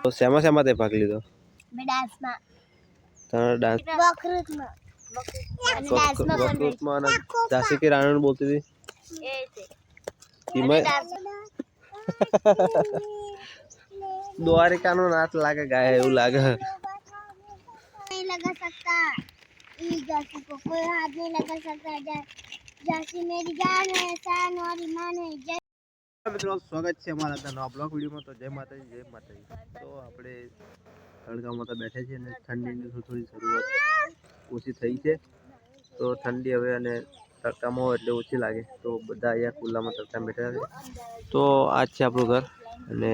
તો શેમાં શેમાં તે ભાગ લીધો? તારા ડાન્સ વકૃતમાં અને ઝાંસી કી રાણી બોલતી હતી દ્વારિકાનો નાચ લાગે ગાય એવું લાગે. नहीं लगा सकता झांसी को कोई हाथ नहीं लगा सकता. झांसी मेरी जान है, शान और ईमान है. जय મિત્રો, સ્વાગત છે અમારા નવા બ્લોગ વિડીયોમાં. તો જય માતાજી, જય માતાજી. તો આપણે તડકામાં તો બેઠા છીએ અને ઠંડીની થોડી શરૂઆત ઓછી થઈ છે. તો ઠંડી હવે અને તડકામાં હોય એટલે ઓછી લાગે. તો બધા અહીંયા ખુલ્લામાં તડકા બેઠા છે. તો આ છે આપણું ઘર અને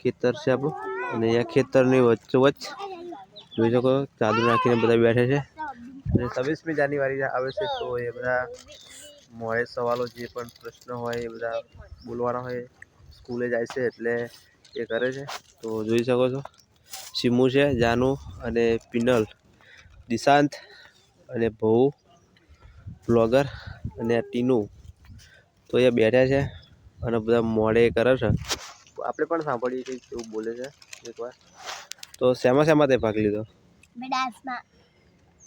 ખેતર છે આપણું, અને અહીંયા ખેતરની વચ્ચોવચ્ચ જોઈ શકો ચાદર નાખીને બધા બેઠે છે. અને 26મી જાન્યુઆરી આવે છે તો એ બધા મોડે સવાલો જે પણ પ્રશ્ન હોય એ બધા બોલવાના હોય. સ્કૂલે જાય છે એટલે એ કરે છે. તો જોઈ શકો છો શીમુ છે, જાનુ અને પિનલ, દિશાંત અને ભૌ બ્લોગર અને ટીનુ તો એ બેઠા છે અને બધા મોડે કરે છે. આપણે પણ સાંભળીએ કે કેવું બોલે છે એકવાર. તો શેમાં શેમાં તે ભાગ લીધો?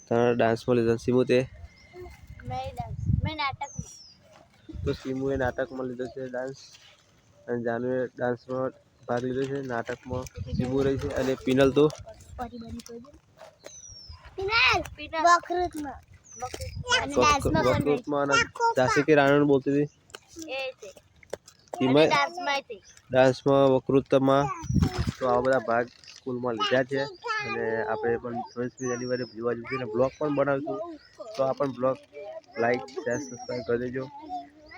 તારા ડાન્સમાં લીધો. શીમુ તે તો શીમુએ નાટકમાં લીધો છે ડાન્સ, અને જાનુએ ડાન્સમાં ભાગ લીધો છે. નાટકમાં શીમુ રહી છે. અને પિનલ તો વકૃતમાં અને ઝાંસી કી રાણી બોલતી હતી ડાન્સમાં વકૃતમાં. તો આવા બધા ભાગ સ્કૂલમાં લીધા છે. અને આપણે પણ 26મી જાન્યુઆરી જોવા જઈશું અને બ્લોગ પણ બનાવીશું. તો આ પણ બ્લોગ લાઈક, શેર, સબસ્ક્રાઈબ કરી દેજો.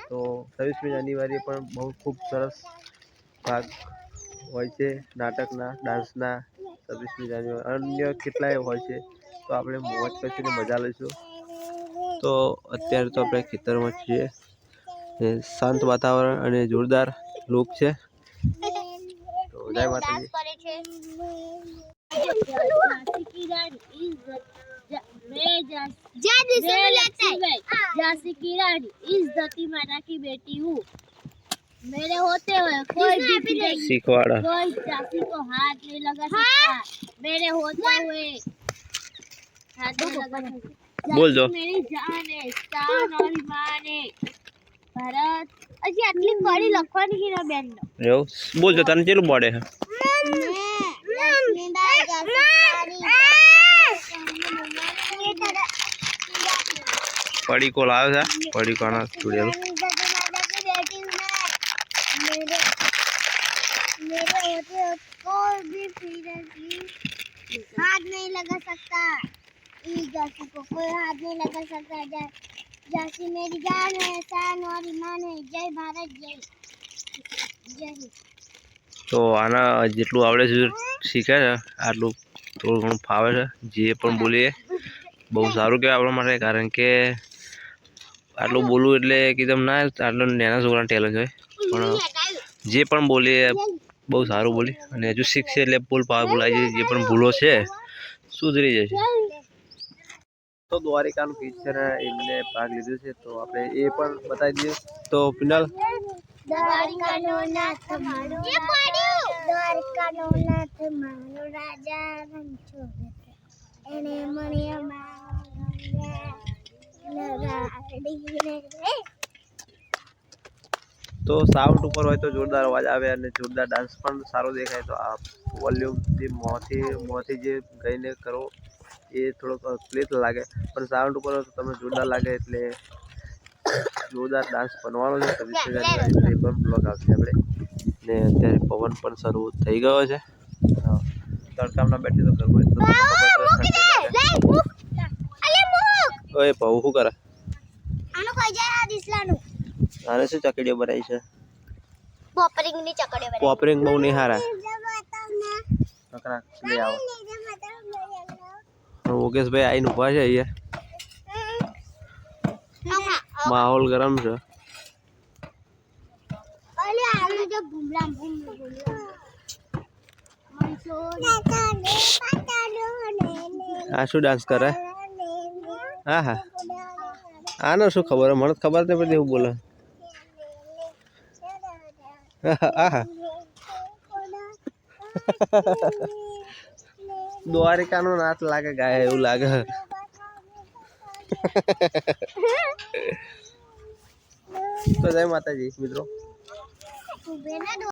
તો 26મી જાન્યુઆરી પણ બહુ ખૂબ સરસ ભાગ હોય છે નાટકના, ડાન્સના. 26મી જાન્યુઆરી અન્ય કેટલાય હોય છે. તો આપણે મોજ કરીને મજા લઈશું. તો અત્યારે તો આપણે ખેતરમાં છીએ. શાંત વાતાવરણ અને જોરદાર લુક છે. તો જય માતાજી. झांसी की रानी इस धरती माता की बेटी हूँ. मेरे होते हुए कोई भी सीखवाड़ा कोई झांसी को हाथ नहीं लगा सकता. मेरे होते हुए हाथ नहीं लगा सकता. बोल दो. मेरी जान है, शान और ईमान है. भारत अजी आटली कड़ी લખવાની કે ના બેન એવું બોલ જો તને કેટલું પડે છે? પડી કોલ આવે છે, પડી કોના સ્ટુડિયો कोई भी हाथ नहीं लगा सकता. झांसी को कोई हाथ नहीं लगा सकता. झांसी मेरी जान है, शान और ईमान है. जय भारत, जय जय. તો આના જેટલું આવડે છે શીખે છે આટલું થોડું ઘણું ફાવે છે. જે પણ બોલીએ બહુ સારું કહેવાય આપણા માટે, કારણ કે આટલું બોલવું એટલે એકદમ ના આટલું નાના છોકરાને ટેલેન્ટ હોય, પણ જે પણ બોલીએ બહુ સારું બોલી. અને હજુ શીખશે એટલે બોલ બોલાય છે. જે પણ ભૂલો છે સુધરી જશે. તો દ્વારિકાનું ગીત છે ને એમને ભાગ લીધો છે તો આપણે એ પણ બતાવી દઈએ. તો પિનલ દ્વારિકાનો નાથ મારો રાજા રણછોડ એને મને તો સાઉન્ડ ઉપર હોય તો જોરદાર અવાજ આવે અને જોરદાર ડાન્સ પણ સારો દેખાય. તો આ વોલ્યુમથી મોંથી જે ગઈને કરો એ થોડોક ક્લિક લાગે, પણ સાઉન્ડ ઉપર હોય તો તમે જોરદાર લાગે. એટલે જોરદાર ડાન્સ બનવાનો છે. 26મી જાન્યુઆરી પણ બ્લોગ આવશે આપણે. ને અત્યારે પવન પણ શરૂ થઈ ગયો છે. તડકામાં બેઠી તો ઘરમાં ઓય ભાઉ શું કરે? આને શું ચકડીઓ બનાવી છે? પોપરિંગ બહુ નહીં હારા. લઈ આવો. યોગેશભાઈ આવીને ઉભા છે અહીંયા. માહોલ ગરમ છે. આ શું ડાન્સ કરે? હા હા, આનો શું ખબર? મને ખબર નહીં પડતી. એવું બોલે આહા દ્વારિકાનો નાચ લાગે ગાય એવું લાગે તો જય માતાજી મિત્રો.